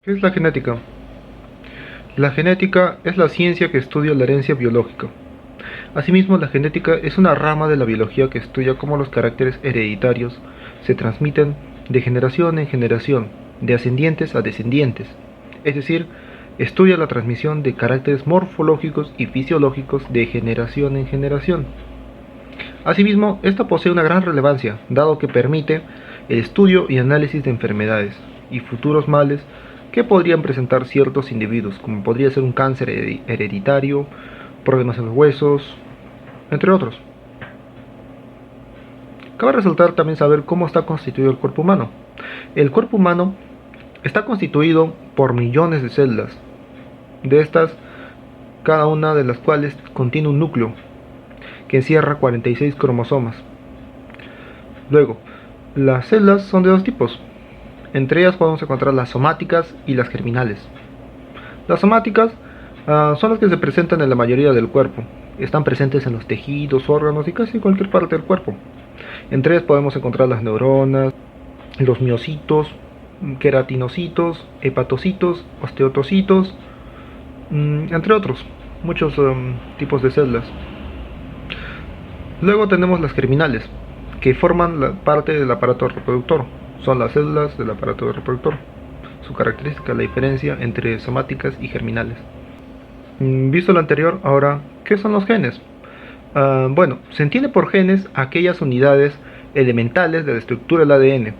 ¿Qué es la genética? La genética es la ciencia que estudia la herencia biológica. Asimismo, la genética es una rama de la biología que estudia cómo los caracteres hereditarios se transmiten de generación en generación, de ascendientes a descendientes. Es decir, estudia la transmisión de caracteres morfológicos y fisiológicos de generación en generación. Asimismo, esta posee una gran relevancia, dado que permite el estudio y análisis de enfermedades y futuros males que podrían presentar ciertos individuos, como podría ser un cáncer hereditario, problemas en los huesos, entre otros. Cabe resaltar también saber cómo está constituido el cuerpo humano. El cuerpo humano está constituido por millones de células. De estas, cada una de las cuales contiene un núcleo que encierra 46 cromosomas. Luego, las células son de dos tipos. Entre ellas podemos encontrar las somáticas y las germinales. Las somáticas son las que se presentan en la mayoría del cuerpo. Están presentes en los tejidos, órganos y casi cualquier parte del cuerpo. Entre ellas podemos encontrar las neuronas, los miocitos, queratinocitos, hepatocitos, osteotocitos, entre otros, muchos tipos de células. Luego tenemos las germinales, que forman la parte del aparato reproductor. Son las células del aparato reproductor. Su característica, la diferencia entre somáticas y germinales. Visto lo anterior, ahora, ¿qué son los genes? Bueno, se entiende por genes aquellas unidades elementales de la estructura del ADN,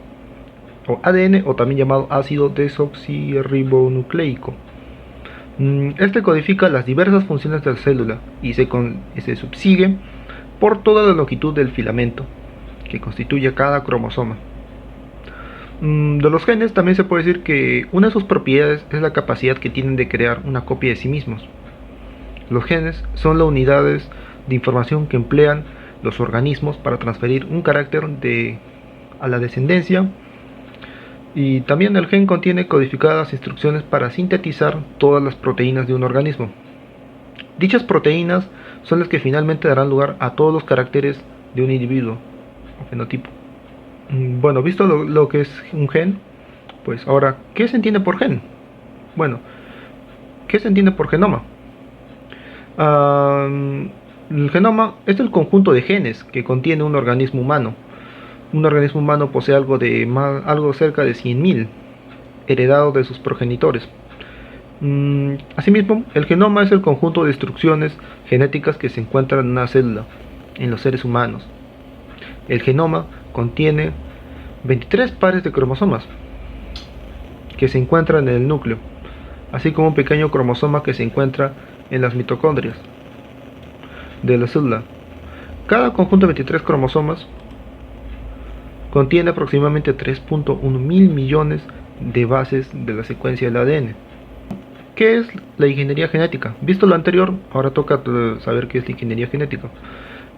o ADN, o también llamado ácido desoxirribonucleico. Este codifica las diversas funciones de la célula y se subsigue por toda la longitud del filamento que constituye cada cromosoma. De los genes también se puede decir que una de sus propiedades es la capacidad que tienen de crear una copia de sí mismos. Los genes son las unidades de información que emplean los organismos para transferir un carácter a la descendencia, y también el gen contiene codificadas instrucciones para sintetizar todas las proteínas de un organismo. Dichas proteínas son las que finalmente darán lugar a todos los caracteres de un individuo o fenotipo. Bueno, visto lo que es un gen, pues ahora, ¿qué se entiende por gen? Bueno, ¿qué se entiende por genoma? El genoma es el conjunto de genes que contiene un organismo humano. Un organismo humano posee algo cerca de 100.000 heredados de sus progenitores. Asimismo, el genoma es el conjunto de instrucciones genéticas que se encuentran en una célula, en los seres humanos. El genoma contiene 23 pares de cromosomas que se encuentran en el núcleo, así como un pequeño cromosoma que se encuentra en las mitocondrias de la célula. Cada conjunto de 23 cromosomas contiene aproximadamente 3.1 mil millones de bases de la secuencia del ADN. ¿Qué es la ingeniería genética? Visto lo anterior, ahora toca saber qué es la ingeniería genética.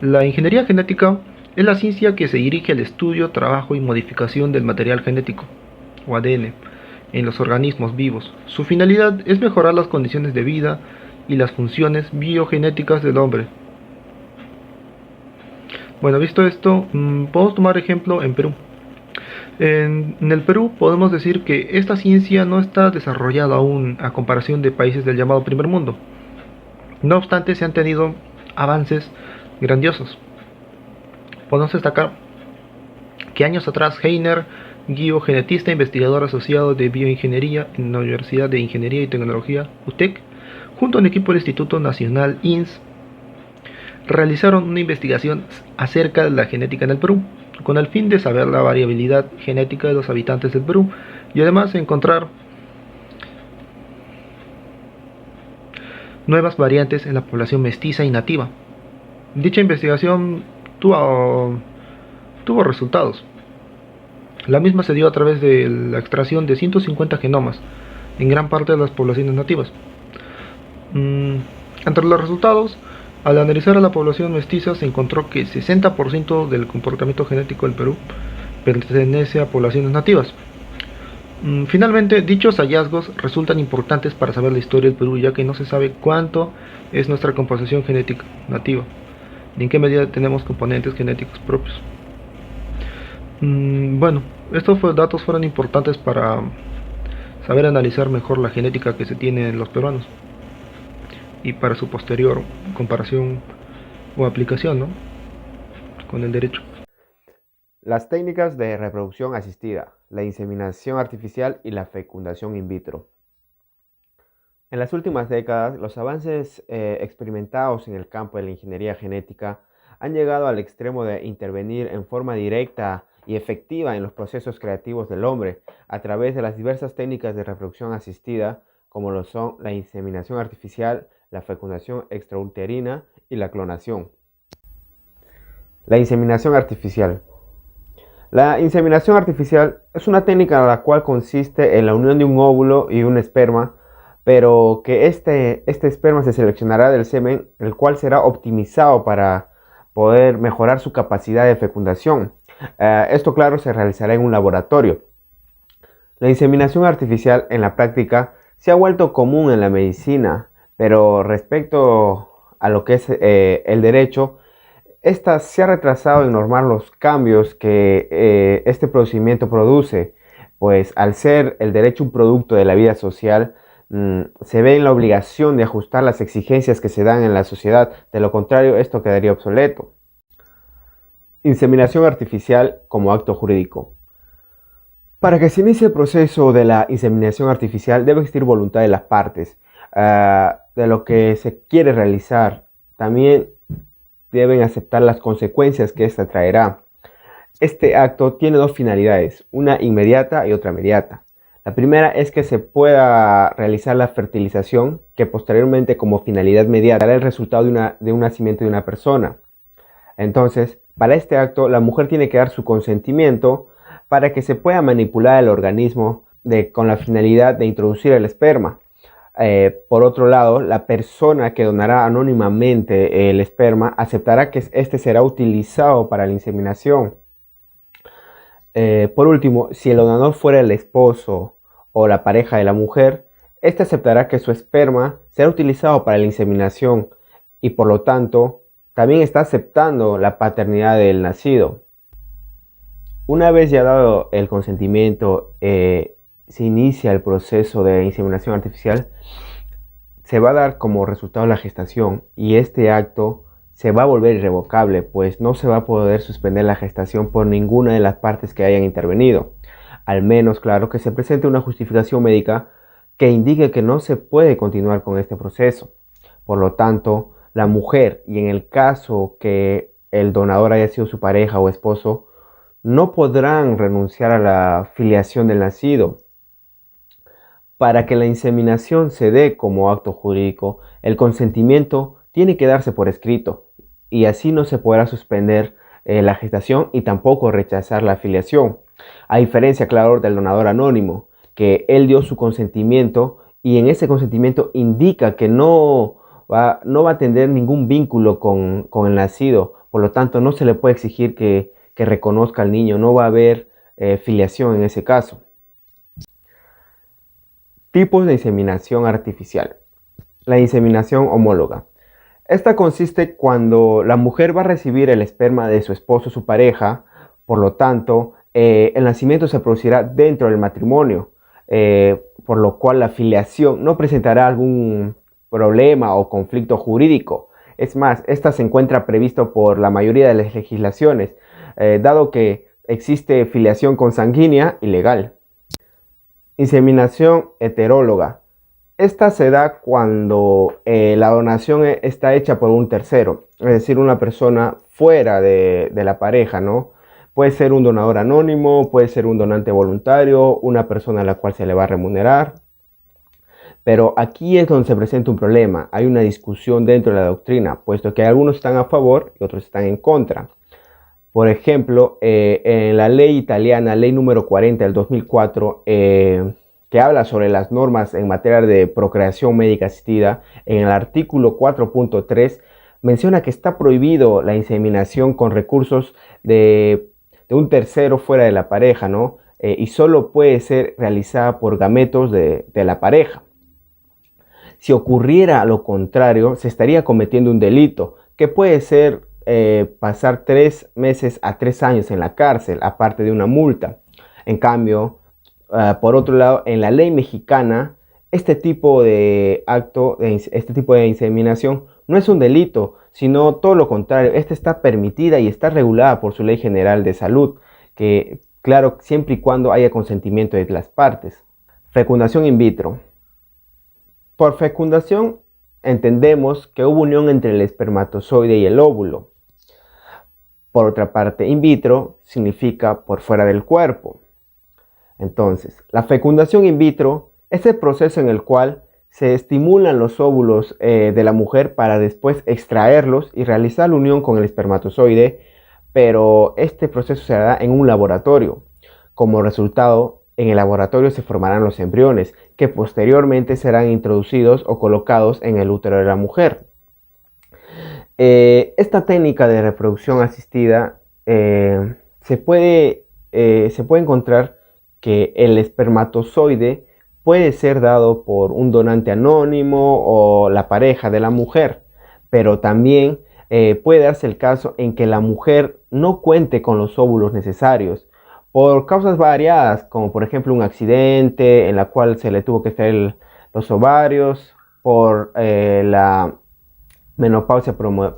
La ingeniería genética es la ciencia que se dirige al estudio, trabajo y modificación del material genético, o ADN, en los organismos vivos. Su finalidad es mejorar las condiciones de vida y las funciones biogenéticas del hombre. Bueno, visto esto, podemos tomar ejemplo en Perú. En el Perú podemos decir que esta ciencia no está desarrollada aún a comparación de países del llamado primer mundo. No obstante, se han tenido avances grandiosos. Podemos destacar que años atrás Heiner Guío, genetista e investigador asociado de bioingeniería en la Universidad de Ingeniería y Tecnología UTEC, junto a un equipo del Instituto Nacional INS, realizaron una investigación acerca de la genética en el Perú, con el fin de saber la variabilidad genética de los habitantes del Perú y además encontrar nuevas variantes en la población mestiza y nativa. Dicha investigación tuvo resultados. La misma se dio a través de la extracción de 150 genomas en gran parte de las poblaciones nativas. Entre los resultados, al analizar a la población mestiza se encontró que 60% del comportamiento genético del Perú pertenece a poblaciones nativas. Finalmente, dichos hallazgos resultan importantes para saber la historia del Perú, ya que no se sabe cuánto es nuestra composición genética nativa, ni en qué medida tenemos componentes genéticos propios. Bueno, estos datos fueron importantes para saber analizar mejor la genética que se tiene en los peruanos y para su posterior comparación o aplicación, ¿no?, con el derecho. Las técnicas de reproducción asistida, la inseminación artificial y la fecundación in vitro. En las últimas décadas, los avances experimentados en el campo de la ingeniería genética han llegado al extremo de intervenir en forma directa y efectiva en los procesos creativos del hombre a través de las diversas técnicas de reproducción asistida, como lo son la inseminación artificial, la fecundación extrauterina y la clonación. La inseminación artificial. La inseminación artificial es una técnica la cual consiste en la unión de un óvulo y un esperma, pero que este esperma se seleccionará del semen, el cual será optimizado para poder mejorar su capacidad de fecundación. Esto, claro, se realizará en un laboratorio. La inseminación artificial en la práctica se ha vuelto común en la medicina, pero respecto a lo que es el derecho, esta se ha retrasado en normar los cambios que este procedimiento produce, pues al ser el derecho un producto de la vida social, se ve en la obligación de ajustar las exigencias que se dan en la sociedad. De lo contrario, esto quedaría obsoleto. Inseminación artificial como acto jurídico. Para que se inicie el proceso de la inseminación artificial debe existir voluntad de las partes de lo que se quiere realizar. También deben aceptar las consecuencias que ésta traerá. Este acto tiene dos finalidades, una inmediata y otra mediata. La primera es que se pueda realizar la fertilización, que posteriormente como finalidad mediata dará el resultado de un nacimiento de una persona. Entonces, para este acto, la mujer tiene que dar su consentimiento para que se pueda manipular el organismo con la finalidad de introducir el esperma. Por otro lado, la persona que donará anónimamente el esperma aceptará que este será utilizado para la inseminación. Por último, si el donador fuera el esposo o la pareja de la mujer, este aceptará que su esperma será utilizado para la inseminación y por lo tanto también está aceptando la paternidad del nacido. Una vez ya dado el consentimiento, se inicia el proceso de inseminación artificial, se va a dar como resultado la gestación y este acto se va a volver irrevocable, pues no se va a poder suspender la gestación por ninguna de las partes que hayan intervenido. Al menos, claro, que se presente una justificación médica que indique que no se puede continuar con este proceso. Por lo tanto, la mujer, y en el caso que el donador haya sido su pareja o esposo, no podrán renunciar a la filiación del nacido. Para que la inseminación se dé como acto jurídico, el consentimiento tiene que darse por escrito y así no se podrá suspender la gestación y tampoco rechazar la afiliación. A diferencia, claro, del donador anónimo, que él dio su consentimiento y en ese consentimiento indica que no va a tener ningún vínculo con el nacido, por lo tanto no se le puede exigir que reconozca al niño, no va a haber filiación en ese caso. Tipos de inseminación artificial. La inseminación homóloga. Esta consiste cuando la mujer va a recibir el esperma de su esposo o su pareja, por lo tanto, el nacimiento se producirá dentro del matrimonio, por lo cual la filiación no presentará algún problema o conflicto jurídico. Es más, esta se encuentra previsto por la mayoría de las legislaciones, dado que existe filiación consanguínea y legal. Inseminación heteróloga. Esta se da cuando la donación está hecha por un tercero, es decir, una persona fuera de la pareja, ¿no? Puede ser un donador anónimo, puede ser un donante voluntario, una persona a la cual se le va a remunerar. Pero aquí es donde se presenta un problema. Hay una discusión dentro de la doctrina, puesto que algunos están a favor y otros están en contra. Por ejemplo, en la ley italiana, ley número 40 del 2004, que habla sobre las normas en materia de procreación médica asistida, en el artículo 4.3 menciona que está prohibido la inseminación con recursos de un tercero fuera de la pareja, ¿no? Y solo puede ser realizada por gametos de la pareja. Si ocurriera lo contrario, se estaría cometiendo un delito que puede ser pasar 3 meses a 3 años en la cárcel, aparte de una multa. En cambio, Por otro lado, en la ley mexicana, este tipo de acto, este tipo de inseminación no es un delito, sino todo lo contrario. Esta está permitida y está regulada por su Ley General de Salud, que, claro, siempre y cuando haya consentimiento de las partes. Fecundación in vitro. Por fecundación entendemos que hubo unión entre el espermatozoide y el óvulo. Por otra parte, in vitro significa por fuera del cuerpo. Entonces, la fecundación in vitro es el proceso en el cual se estimulan los óvulos de la mujer para después extraerlos y realizar la unión con el espermatozoide, pero este proceso se hará en un laboratorio. Como resultado, en el laboratorio se formarán los embriones, que posteriormente serán introducidos o colocados en el útero de la mujer. Esta técnica de reproducción asistida se puede encontrar que el espermatozoide puede ser dado por un donante anónimo o la pareja de la mujer, pero también puede darse el caso en que la mujer no cuente con los óvulos necesarios por causas variadas, como por ejemplo un accidente en la cual se le tuvo que extraer los ovarios, por la menopausia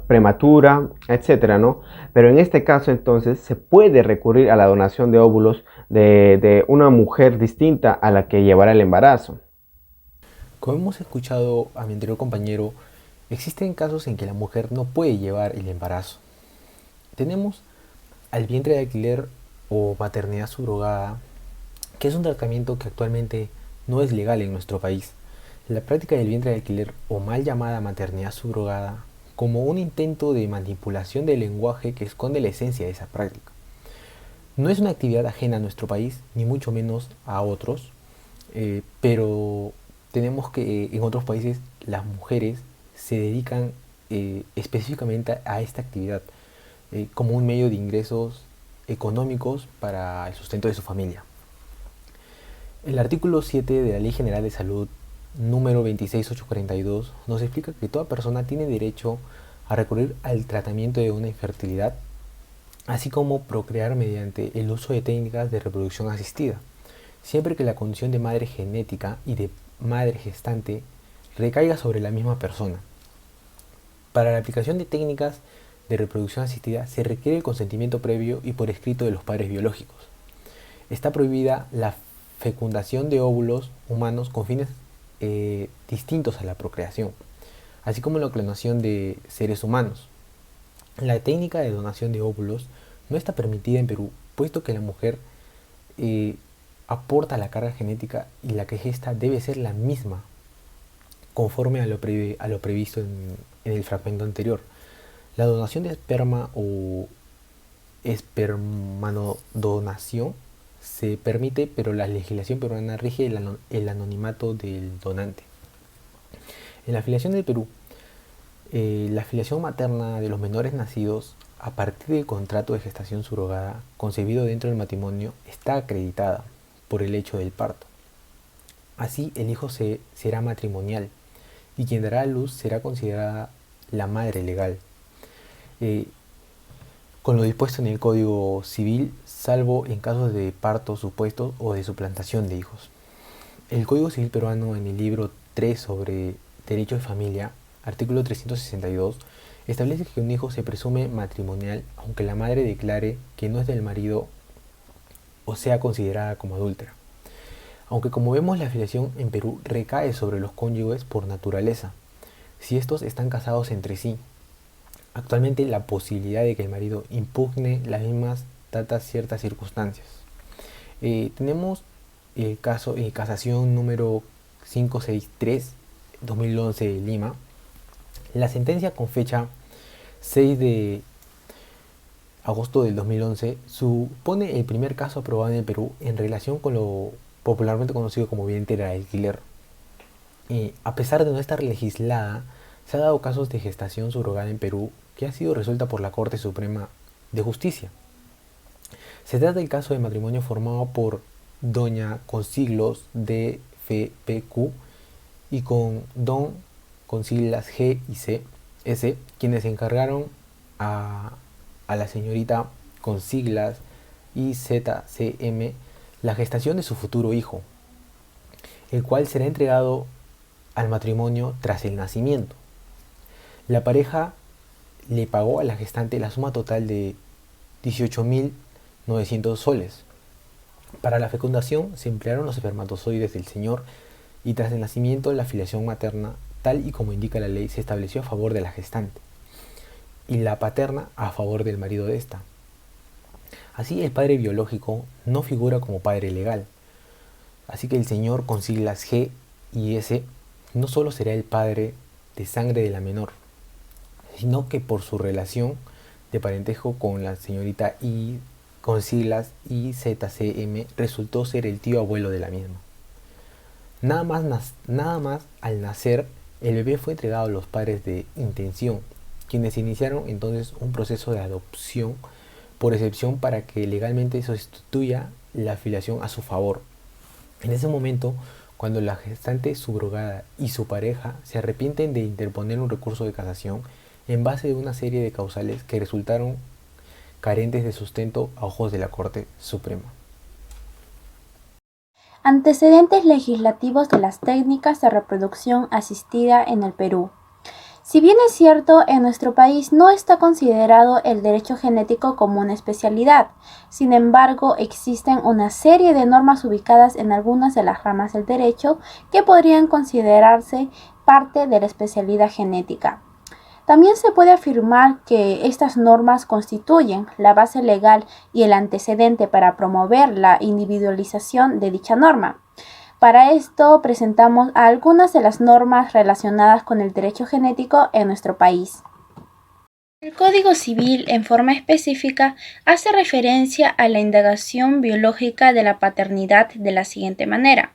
prematura, etcétera, ¿no? Pero en este caso entonces se puede recurrir a la donación de óvulos de una mujer distinta a la que llevará el embarazo. Como hemos escuchado a mi anterior compañero, existen casos en que la mujer no puede llevar el embarazo. Tenemos al vientre de alquiler o maternidad subrogada, que es un tratamiento que actualmente no es legal en nuestro país. La práctica del vientre de alquiler o mal llamada maternidad subrogada como un intento de manipulación del lenguaje que esconde la esencia de esa práctica. No es una actividad ajena a nuestro país, ni mucho menos a otros, pero tenemos que en otros países las mujeres se dedican específicamente a esta actividad como un medio de ingresos económicos para el sustento de su familia. El artículo 7 de la Ley General de Salud número 26842 nos explica que toda persona tiene derecho a recurrir al tratamiento de una infertilidad, así como procrear mediante el uso de técnicas de reproducción asistida, siempre que la condición de madre genética y de madre gestante recaiga sobre la misma persona. Para la aplicación de técnicas de reproducción asistida se requiere el consentimiento previo y por escrito de los padres biológicos. Está prohibida la fecundación de óvulos humanos con fines distintos a la procreación, así como la clonación de seres humanos. La técnica de donación de óvulos no está permitida en Perú, puesto que la mujer aporta la carga genética y la que gesta debe ser la misma, conforme a lo previsto en el fragmento anterior. La donación de esperma o espermanodonación se permite, pero la legislación peruana rige el anonimato del donante. En la afiliación del Perú, la afiliación materna de los menores nacidos a partir del contrato de gestación subrogada concebido dentro del matrimonio está acreditada por el hecho del parto. Así, el hijo será matrimonial y quien dará a luz será considerada la madre legal, con lo dispuesto en el Código Civil, salvo en casos de partos supuestos o de suplantación de hijos. El Código Civil peruano, en el libro 3 sobre Derecho de Familia, artículo 362, establece que un hijo se presume matrimonial aunque la madre declare que no es del marido o sea considerada como adúltera. Aunque, como vemos, la afiliación en Perú recae sobre los cónyuges por naturaleza, si estos están casados entre sí. Actualmente, la posibilidad de que el marido impugne las mismas data ciertas circunstancias. Tenemos el caso de casación número 563-2011 de Lima. La sentencia, con fecha 6 de agosto del 2011, supone el primer caso aprobado en el Perú en relación con lo popularmente conocido como vientre de alquiler. A pesar de no estar legislada, se han dado casos de gestación subrogada en Perú que ha sido resuelta por la Corte Suprema de Justicia. Se trata del caso de matrimonio formado por doña con siglos DFPQ y con don con siglas G y C, S, quienes encargaron a la señorita con siglas IZCM la gestación de su futuro hijo, el cual será entregado al matrimonio tras el nacimiento. La pareja le pagó a la gestante la suma total de 18.900 soles. Para la fecundación se emplearon los espermatozoides del señor y tras el nacimiento la filiación materna, tal y como indica la ley, se estableció a favor de la gestante y la paterna a favor del marido de esta. Así el padre biológico no figura como padre legal. Así que el señor con siglas G y S no solo será el padre de sangre de la menor, sino que por su relación de parentesco con la señorita I con siglas IZCM resultó ser el tío abuelo de la misma. Nada más al nacer, el bebé fue entregado a los padres de intención, quienes iniciaron entonces un proceso de adopción por excepción para que legalmente sustituya la filiación a su favor. En ese momento, cuando la gestante subrogada y su pareja se arrepienten de interponer un recurso de casación en base de una serie de causales que resultaron carentes de sustento a ojos de la Corte Suprema. Antecedentes legislativos de las técnicas de reproducción asistida en el Perú. Si bien es cierto, en nuestro país no está considerado el derecho genético como una especialidad, sin embargo, existen una serie de normas ubicadas en algunas de las ramas del derecho que podrían considerarse parte de la especialidad genética. También se puede afirmar que estas normas constituyen la base legal y el antecedente para promover la individualización de dicha norma. Para esto presentamos algunas de las normas relacionadas con el derecho genético en nuestro país. El Código Civil, en forma específica, hace referencia a la indagación biológica de la paternidad de la siguiente manera.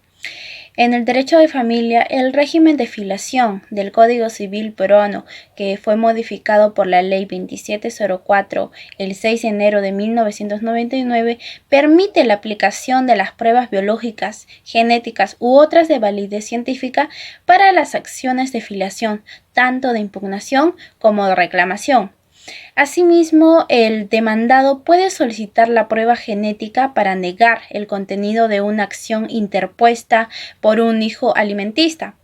En el derecho de familia, el régimen de filiación del Código Civil peruano, que fue modificado por la Ley 2704 el 6 de enero de 1999, permite la aplicación de las pruebas biológicas, genéticas u otras de validez científica para las acciones de filiación, tanto de impugnación como de reclamación. Asimismo, el demandado puede solicitar la prueba genética para negar el contenido de una acción interpuesta por un hijo alimentista.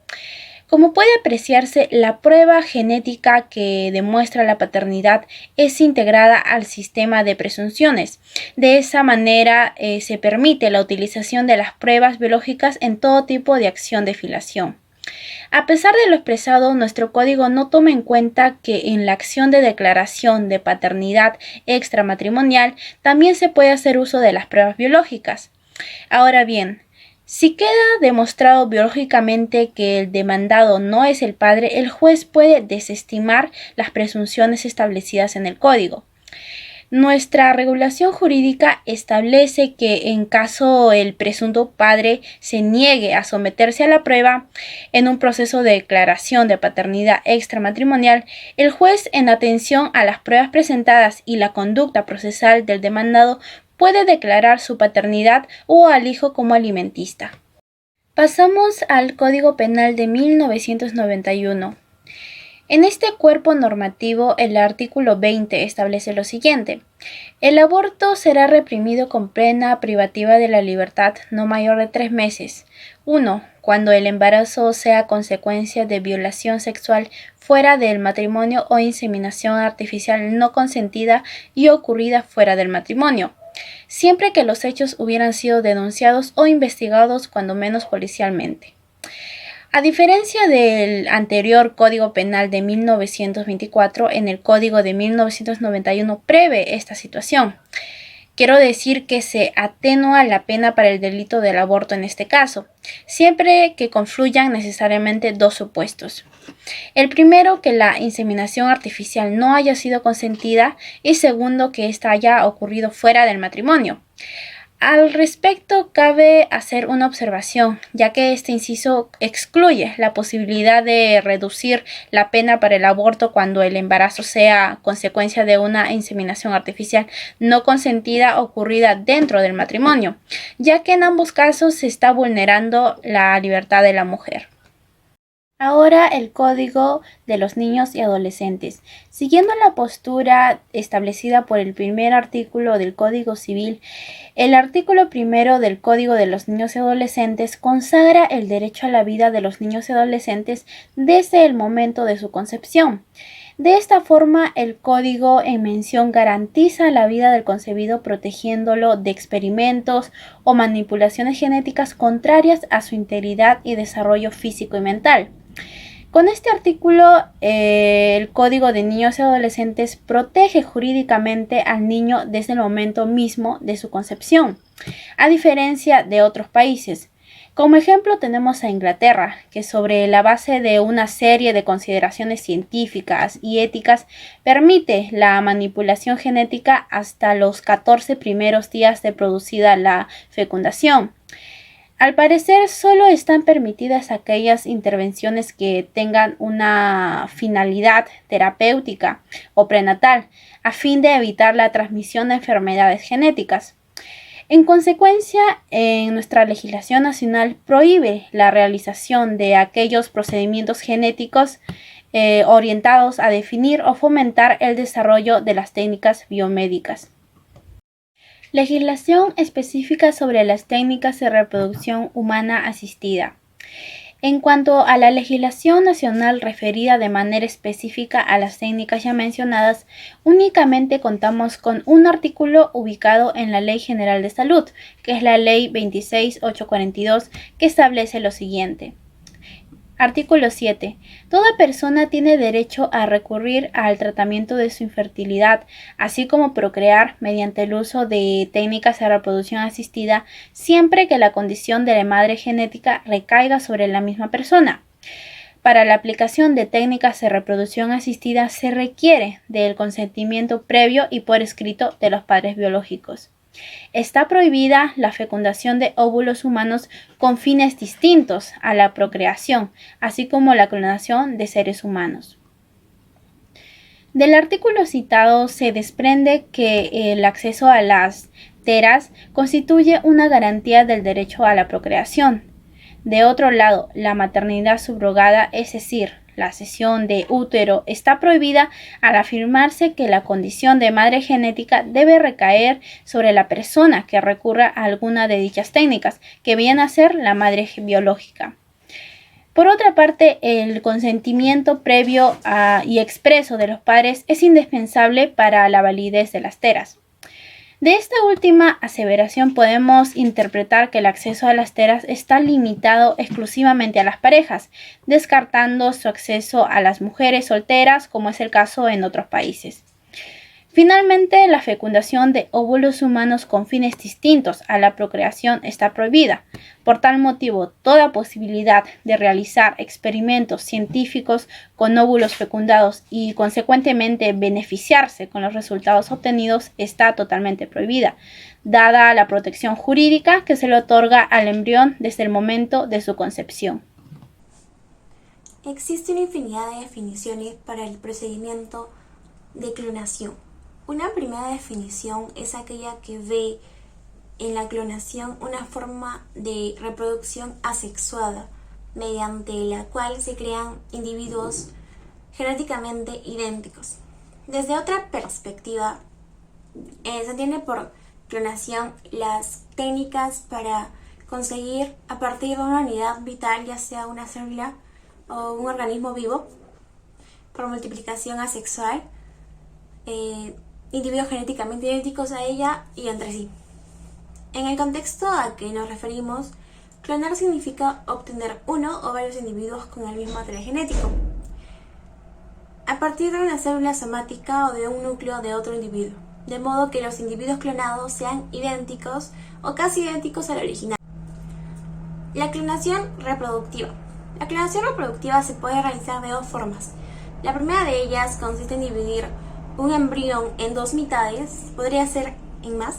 Como puede apreciarse, la prueba genética que demuestra la paternidad es integrada al sistema de presunciones. De esa manera, se permite la utilización de las pruebas biológicas en todo tipo de acción de filiación. A pesar de lo expresado, nuestro código no toma en cuenta que en la acción de declaración de paternidad extramatrimonial también se puede hacer uso de las pruebas biológicas. Ahora bien, si queda demostrado biológicamente que el demandado no es el padre, el juez puede desestimar las presunciones establecidas en el código. Nuestra regulación jurídica establece que en caso el presunto padre se niegue a someterse a la prueba en un proceso de declaración de paternidad extramatrimonial, el juez, en atención a las pruebas presentadas y la conducta procesal del demandado, puede declarar su paternidad o al hijo como alimentista. Pasamos al Código Penal de 1991. En este cuerpo normativo, el artículo 20 establece lo siguiente: el aborto será reprimido con pena privativa de la libertad no mayor de 3 meses. 1. Cuando el embarazo sea consecuencia de violación sexual fuera del matrimonio o inseminación artificial no consentida y ocurrida fuera del matrimonio, siempre que los hechos hubieran sido denunciados o investigados cuando menos policialmente. A diferencia del anterior Código Penal de 1924, en el Código de 1991 prevé esta situación. Quiero decir que se atenúa la pena para el delito del aborto en este caso, siempre que confluyan necesariamente dos supuestos. El primero, que la inseminación artificial no haya sido consentida, y segundo, que ésta haya ocurrido fuera del matrimonio. Al respecto, cabe hacer una observación, ya que este inciso excluye la posibilidad de reducir la pena para el aborto cuando el embarazo sea consecuencia de una inseminación artificial no consentida ocurrida dentro del matrimonio, ya que en ambos casos se está vulnerando la libertad de la mujer. Ahora el Código de los Niños y Adolescentes. Siguiendo la postura establecida por el primer artículo del Código Civil, el artículo primero del Código de los Niños y Adolescentes consagra el derecho a la vida de los niños y adolescentes desde el momento de su concepción. De esta forma, el código en mención garantiza la vida del concebido protegiéndolo de experimentos o manipulaciones genéticas contrarias a su integridad y desarrollo físico y mental. Con este artículo, el Código de Niños y Adolescentes protege jurídicamente al niño desde el momento mismo de su concepción, a diferencia de otros países. Como ejemplo tenemos a Inglaterra, que sobre la base de una serie de consideraciones científicas y éticas permite la manipulación genética hasta los 14 primeros días de producida la fecundación. Al parecer, solo están permitidas aquellas intervenciones que tengan una finalidad terapéutica o prenatal, a fin de evitar la transmisión de enfermedades genéticas. En consecuencia, en nuestra legislación nacional prohíbe la realización de aquellos procedimientos genéticos orientados a definir o fomentar el desarrollo de las técnicas biomédicas. Legislación específica sobre las técnicas de reproducción humana asistida. En cuanto a la legislación nacional referida de manera específica a las técnicas ya mencionadas, únicamente contamos con un artículo ubicado en la Ley General de Salud, que es la Ley 26842, que establece lo siguiente. Artículo 7. Toda persona tiene derecho a recurrir al tratamiento de su infertilidad, así como procrear mediante el uso de técnicas de reproducción asistida, siempre que la condición de la madre genética recaiga sobre la misma persona. Para la aplicación de técnicas de reproducción asistida se requiere del consentimiento previo y por escrito de los padres biológicos. Está prohibida la fecundación de óvulos humanos con fines distintos a la procreación, así como la clonación de seres humanos. Del artículo citado se desprende que el acceso a las teras constituye una garantía del derecho a la procreación. De otro lado, la maternidad subrogada, es decir, la cesión de útero, está prohibida al afirmarse que la condición de madre genética debe recaer sobre la persona que recurra a alguna de dichas técnicas, que viene a ser la madre biológica. Por otra parte, el consentimiento previo y expreso de los padres es indispensable para la validez de las teras. De esta última aseveración podemos interpretar que el acceso a las teras está limitado exclusivamente a las parejas, descartando su acceso a las mujeres solteras, como es el caso en otros países. Finalmente, la fecundación de óvulos humanos con fines distintos a la procreación está prohibida. Por tal motivo, toda posibilidad de realizar experimentos científicos con óvulos fecundados y, consecuentemente, beneficiarse con los resultados obtenidos está totalmente prohibida, dada la protección jurídica que se le otorga al embrión desde el momento de su concepción. Existe una infinidad de definiciones para el procedimiento de clonación. Una primera definición es aquella que ve en la clonación una forma de reproducción asexuada, mediante la cual se crean individuos genéticamente idénticos. Desde otra perspectiva, se entiende por clonación las técnicas para conseguir a partir de una unidad vital, ya sea una célula o un organismo vivo, por multiplicación asexual, individuos genéticamente idénticos a ella y entre sí. En el contexto a que nos referimos, clonar significa obtener uno o varios individuos con el mismo material genético, a partir de una célula somática o de un núcleo de otro individuo, de modo que los individuos clonados sean idénticos o casi idénticos al original. La clonación reproductiva. La clonación reproductiva se puede realizar de dos formas. La primera de ellas consiste en dividir un embrión en dos mitades, podría ser en más,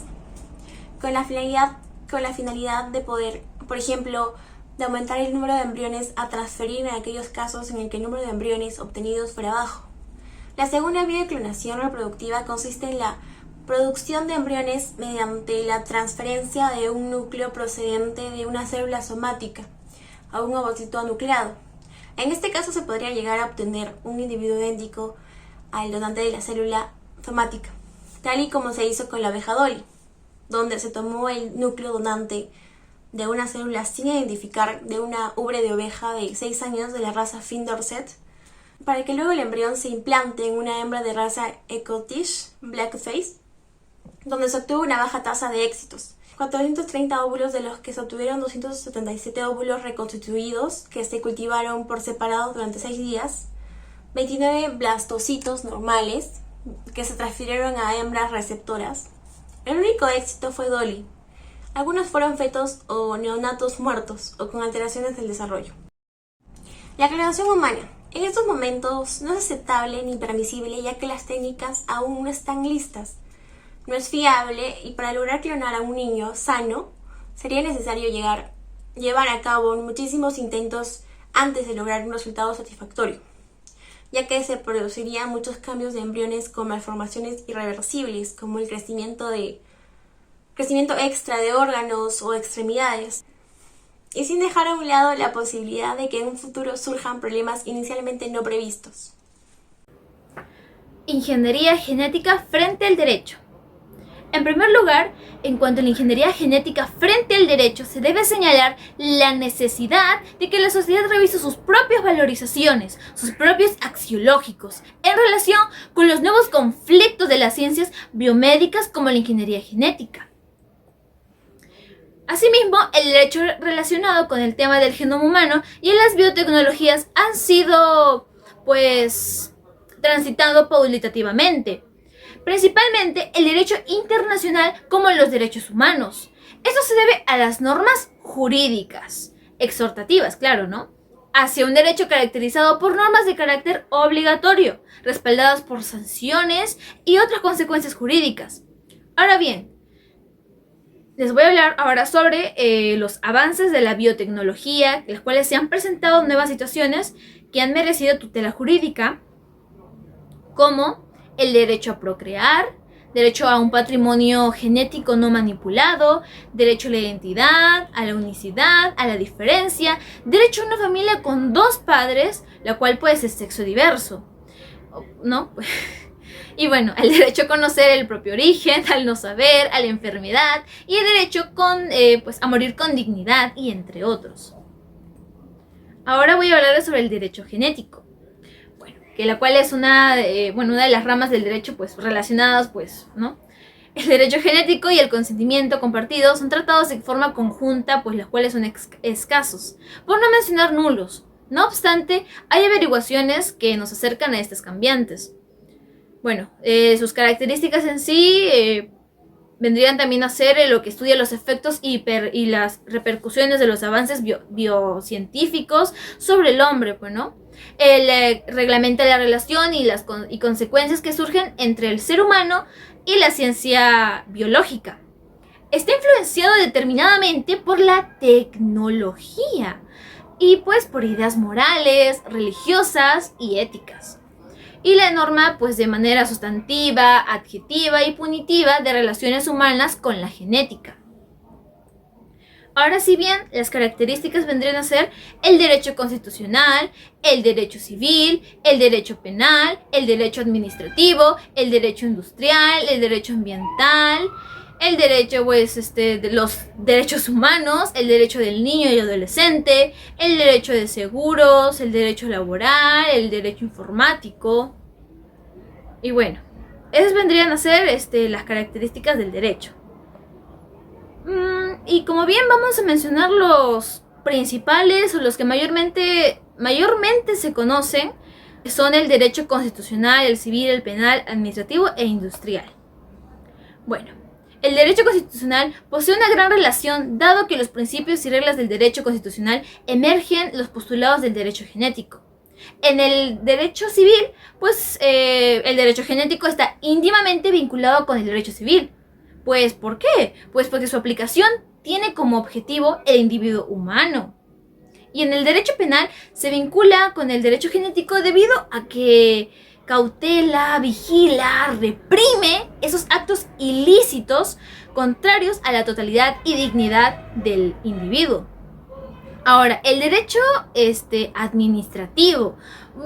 con la finalidad de poder, por ejemplo, de aumentar el número de embriones a transferir en aquellos casos en el que el número de embriones obtenidos fuera bajo. La segunda vía de clonación reproductiva consiste en la producción de embriones mediante la transferencia de un núcleo procedente de una célula somática a un ovocito nucleado. En este caso se podría llegar a obtener un individuo idéntico al donante de la célula somática, tal y como se hizo con la abeja Dolly, donde se tomó el núcleo donante de una célula sin identificar de una ubre de oveja de 6 años de la raza Finn Dorset, para que luego el embrión se implante en una hembra de raza Scottish Blackface, donde se obtuvo una baja tasa de éxitos. 430 óvulos, de los que se obtuvieron 277 óvulos reconstituidos que se cultivaron por separado durante 6 días, 29 blastocitos normales que se transfirieron a hembras receptoras. El único éxito fue Dolly. Algunos fueron fetos o neonatos muertos o con alteraciones del desarrollo. La clonación humana. En estos momentos no es aceptable ni permisible, ya que las técnicas aún no están listas. No es fiable, y para lograr clonar a un niño sano sería necesario llevar a cabo muchísimos intentos antes de lograr un resultado satisfactorio, ya que se producirían muchos cambios de embriones con malformaciones irreversibles, como el crecimiento extra de órganos o extremidades, y sin dejar a un lado la posibilidad de que en un futuro surjan problemas inicialmente no previstos. Ingeniería genética frente al derecho. En primer lugar, en cuanto a la ingeniería genética frente al derecho, se debe señalar la necesidad de que la sociedad revise sus propias valorizaciones, sus propios axiológicos, en relación con los nuevos conflictos de las ciencias biomédicas como la ingeniería genética. Asimismo, el derecho relacionado con el tema del genoma humano y las biotecnologías han sido, transitado paulativamente. Principalmente el derecho internacional como los derechos humanos. Esto se debe a las normas jurídicas, exhortativas, claro, ¿no? Hacia un derecho caracterizado por normas de carácter obligatorio, respaldadas por sanciones y otras consecuencias jurídicas. Ahora bien, les voy a hablar ahora sobre los avances de la biotecnología, en las cuales se han presentado nuevas situaciones que han merecido tutela jurídica, como el derecho a procrear, derecho a un patrimonio genético no manipulado, derecho a la identidad, a la unicidad, a la diferencia, derecho a una familia con 2 padres, la cual es sexo diverso, ¿no? Y bueno, el derecho a conocer el propio origen, al no saber, a la enfermedad, y el derecho a morir con dignidad, y entre otros. Ahora voy a hablar sobre el derecho genético, que la cual es una de las ramas del derecho relacionadas, ¿no? El derecho genético y el consentimiento compartido son tratados de forma conjunta, los cuales son escasos, por no mencionar nulos. No obstante, hay averiguaciones que nos acercan a estas cambiantes. Sus características en sí vendrían también a ser lo que estudia los efectos y las repercusiones de los avances biocientíficos sobre el hombre, ¿no? Reglamenta la relación y consecuencias que surgen entre el ser humano y la ciencia biológica. Está influenciado determinadamente por la tecnología y por ideas morales, religiosas y éticas. Y la norma de manera sustantiva, adjetiva y punitiva de relaciones humanas con la genética. Ahora, si bien las características vendrían a ser el derecho constitucional, el derecho civil, el derecho penal, el derecho administrativo, el derecho industrial, el derecho ambiental, el derecho de los derechos humanos, el derecho del niño y adolescente, el derecho de seguros, el derecho laboral, el derecho informático. Y esas vendrían a ser las características del derecho. Y como bien vamos a mencionar los principales o los que mayormente se conocen, son el derecho constitucional, el civil, el penal, administrativo e industrial. El derecho constitucional posee una gran relación, dado que los principios y reglas del derecho constitucional emergen los postulados del derecho genético. En el derecho civil, el derecho genético está íntimamente vinculado con el derecho civil. ¿Por qué? Porque su aplicación tiene como objetivo el individuo humano. Y en el derecho penal se vincula con el derecho genético debido a que cautela, vigila, reprime esos actos ilícitos contrarios a la totalidad y dignidad del individuo. Ahora, el derecho administrativo.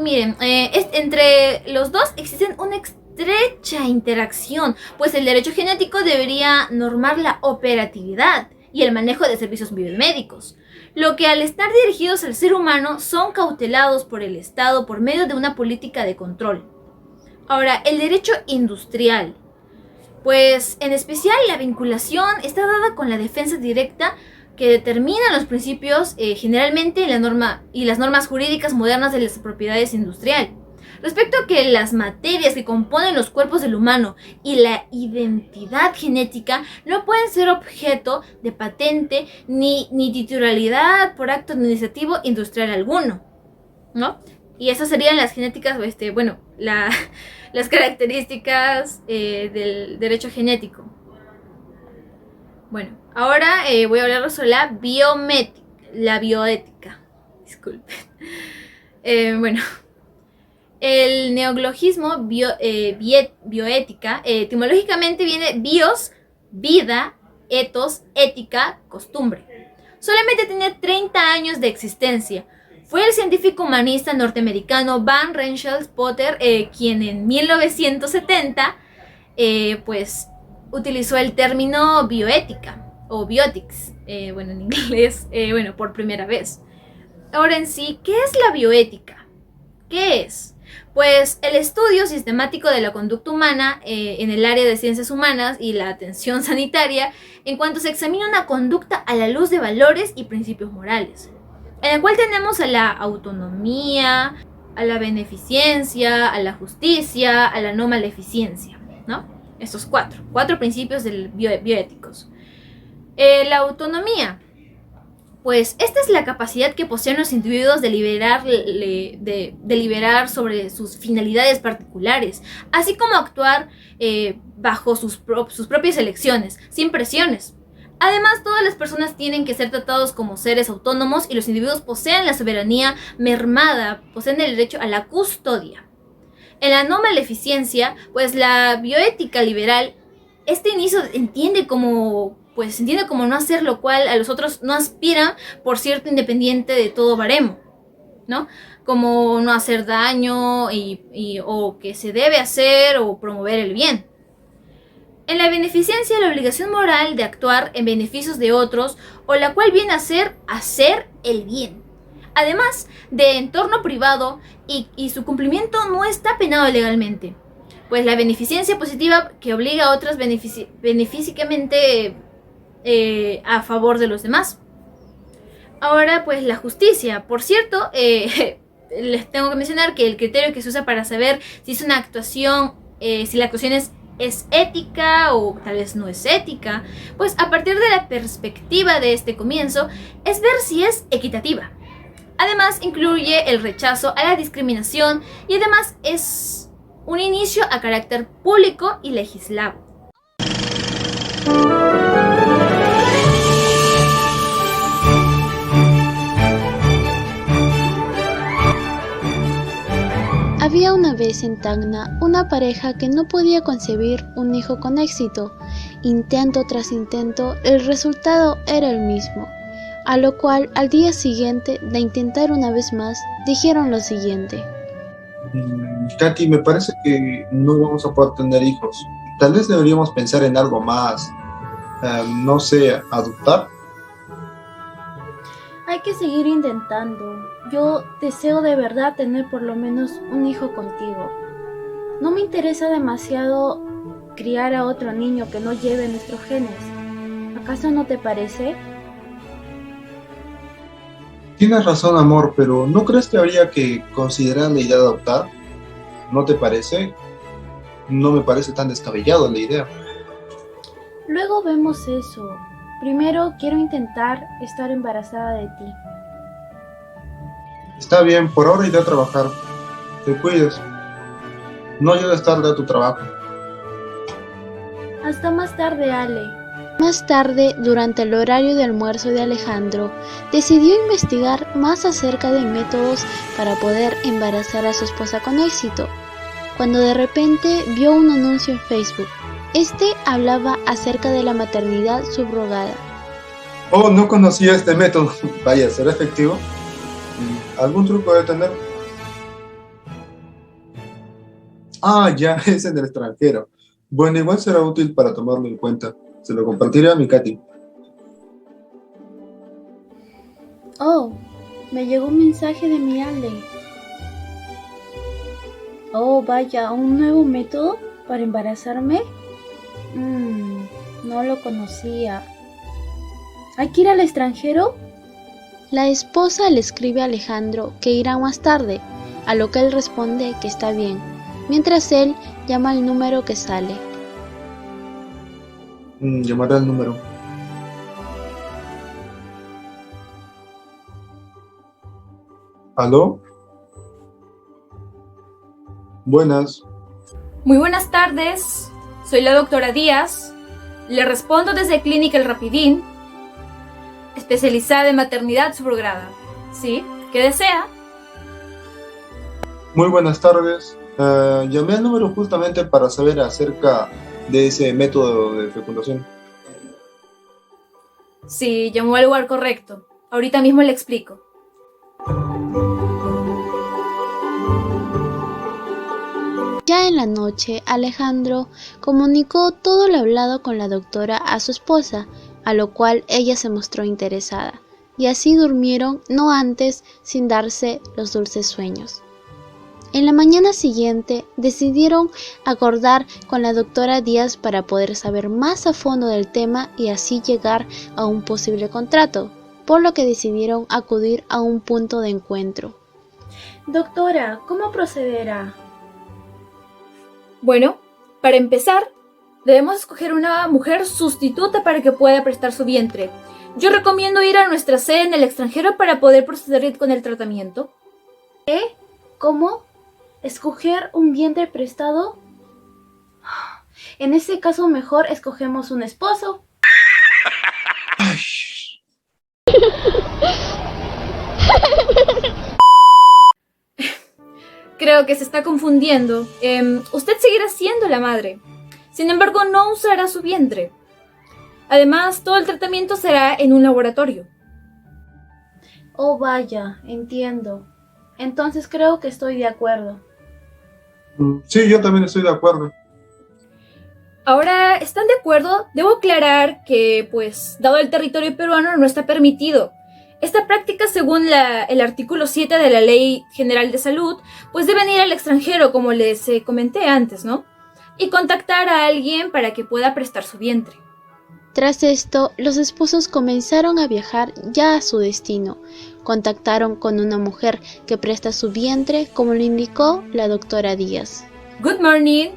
Miren, entre los dos existen una estrecha interacción, pues el derecho genético debería normar la operatividad y el manejo de servicios biomédicos, lo que al estar dirigidos al ser humano son cautelados por el Estado por medio de una política de control. Ahora, el derecho industrial. Pues en especial la vinculación está dada con la defensa directa que determinan los principios generalmente en la norma y las normas jurídicas modernas de las propiedades industriales. Respecto a que las materias que componen los cuerpos del humano y la identidad genética no pueden ser objeto de patente ni titularidad por acto administrativo industrial alguno, ¿no? Y esas serían las genéticas, las características del derecho genético. Bueno, ahora voy a hablar sobre la bioética. Disculpen. El neologismo bioética etimológicamente viene bios, vida, ethos, ética, costumbre. Solamente tiene 30 años de existencia. Fue el científico humanista norteamericano Van Rensselaer Potter quien en 1970 utilizó el término bioética o biotics, en inglés, por primera vez. Ahora en sí, ¿qué es la bioética? ¿Qué es? Pues el estudio sistemático de la conducta humana en el área de ciencias humanas y la atención sanitaria en cuanto se examina una conducta a la luz de valores y principios morales, en el cual tenemos a la autonomía, a la beneficencia, a la justicia, a la no maleficencia, ¿no? Estos cuatro principios bioéticos. La autonomía. Pues esta es la capacidad que poseen los individuos de deliberar sobre sus finalidades particulares, así como actuar bajo sus propias elecciones, sin presiones. Además, todas las personas tienen que ser tratados como seres autónomos y los individuos poseen la soberanía mermada, poseen el derecho a la custodia. En la no maleficencia, pues la bioética liberal, este inicio entiende como no hacer lo cual a los otros no aspiran por cierto independiente de todo baremo, ¿no? Como no hacer daño o que se debe hacer o promover el bien. En la beneficencia, la obligación moral de actuar en beneficios de otros o la cual viene a ser hacer el bien. Además de entorno privado y su cumplimiento no está penado legalmente. Pues la beneficencia positiva que obliga a otras beneficamente a favor de los demás. Ahora, pues la justicia. Por cierto, les tengo que mencionar que el criterio que se usa para saber si es una actuación, si la actuación es ética o tal vez no es ética, pues a partir de la perspectiva de este comienzo, es ver si es equitativa. Además, incluye el rechazo a la discriminación y además es un inicio a carácter público y legislado. Había una vez en Tacna una pareja que no podía concebir un hijo con éxito. Intento tras intento, el resultado era el mismo. A lo cual, al día siguiente de intentar una vez más, dijeron lo siguiente. Katy, me parece que no vamos a poder tener hijos. Tal vez deberíamos pensar en algo más. No sé, adoptar. Hay que seguir intentando. Yo deseo de verdad tener por lo menos un hijo contigo. No me interesa demasiado criar a otro niño que no lleve nuestros genes. ¿Acaso no te parece? Tienes razón, amor, pero ¿no crees que habría que considerar la idea de adoptar? ¿No te parece? No me parece tan descabellado la idea. Luego vemos eso. Primero quiero intentar estar embarazada de ti. Está bien, por ahora iré a trabajar. Te cuides. No llegues tarde a tu trabajo. Hasta más tarde, Ale. Más tarde, durante el horario de almuerzo de Alejandro, decidió investigar más acerca de métodos para poder embarazar a su esposa con éxito, cuando de repente vio un anuncio en Facebook. Este hablaba acerca de la maternidad subrogada. Oh, no conocía este método. Vaya, ¿será efectivo? ¿Algún truco debe tener? Ah, ya, es en el extranjero. Bueno, igual será útil para tomarlo en cuenta. Se lo compartiré a mi Katy. Oh, me llegó un mensaje de mi Ale. Oh, vaya, ¿un nuevo método para embarazarme? No lo conocía. ¿Hay que ir al extranjero? La esposa le escribe a Alejandro que irá más tarde, a lo que él responde que está bien, mientras él llama al número que sale. Llamaré al número. ¿Aló? Buenas. Muy buenas tardes, soy la doctora Díaz. Le respondo desde Clínica El Rapidín, especializada en maternidad subrogada. ¿Sí? ¿Qué desea? Muy buenas tardes. Llamé al número justamente para saber acerca de ese método de fecundación. Sí, llamó al lugar correcto. Ahorita mismo le explico. Ya en la noche, Alejandro comunicó todo lo hablado con la doctora a su esposa, a lo cual ella se mostró interesada, y así durmieron no antes sin darse los dulces sueños. En la mañana siguiente decidieron acordar con la doctora Díaz para poder saber más a fondo del tema y así llegar a un posible contrato, por lo que decidieron acudir a un punto de encuentro. Doctora, ¿cómo procederá? Bueno, para empezar, debemos escoger una mujer sustituta para que pueda prestar su vientre. Yo recomiendo ir a nuestra sede en el extranjero para poder proceder con el tratamiento. ¿Cómo? ¿Escoger un vientre prestado? En ese caso mejor escogemos un esposo. Creo que se está confundiendo. Usted seguirá siendo la madre. Sin embargo, no usará su vientre. Además, todo el tratamiento será en un laboratorio. Oh, vaya, entiendo. Entonces creo que estoy de acuerdo. Sí, yo también estoy de acuerdo. Ahora, ¿están de acuerdo? Debo aclarar que, pues, dado el territorio peruano, no está permitido. Esta práctica, según el artículo 7 de la Ley General de Salud, pues deben ir al extranjero, como les comenté antes, ¿no? Y contactar a alguien para que pueda prestar su vientre. Tras esto, los esposos comenzaron a viajar ya a su destino. Contactaron con una mujer que presta su vientre, como le indicó la doctora Díaz. Good morning.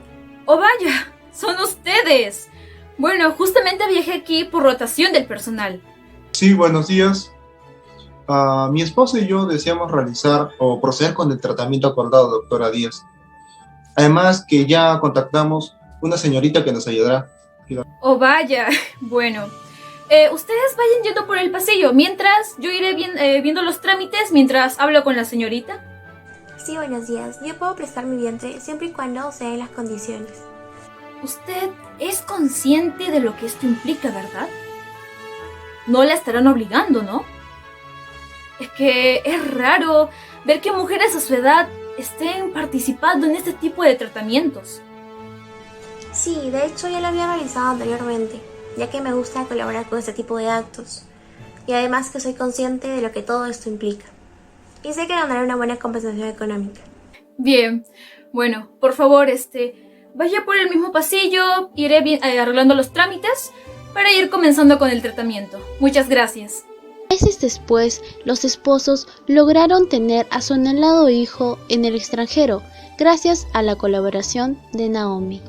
Oh, vaya, son ustedes. Bueno, justamente viajé aquí por rotación del personal. Sí, buenos días. Mi esposa y yo deseamos realizar o proceder con el tratamiento acordado, doctora Díaz. Además que ya contactamos una señorita que nos ayudará. Oh, vaya. Bueno, ustedes vayan yendo por el pasillo. Mientras, yo iré viendo los trámites mientras hablo con la señorita. Sí, buenos días. Yo puedo prestar mi vientre siempre y cuando se den las condiciones. Usted es consciente de lo que esto implica, ¿verdad? No la estarán obligando, ¿no? Es que es raro ver que mujeres a su edad estén participando en este tipo de tratamientos. Sí, de hecho ya lo había realizado anteriormente, ya que me gusta colaborar con este tipo de actos. Y además que soy consciente de lo que todo esto implica. Y sé que ganaré una buena compensación económica. Bien, bueno, por favor, vaya por el mismo pasillo, iré arreglando los trámites para ir comenzando con el tratamiento. Muchas gracias. Meses después, los esposos lograron tener a su anhelado hijo en el extranjero, gracias a la colaboración de Naomi.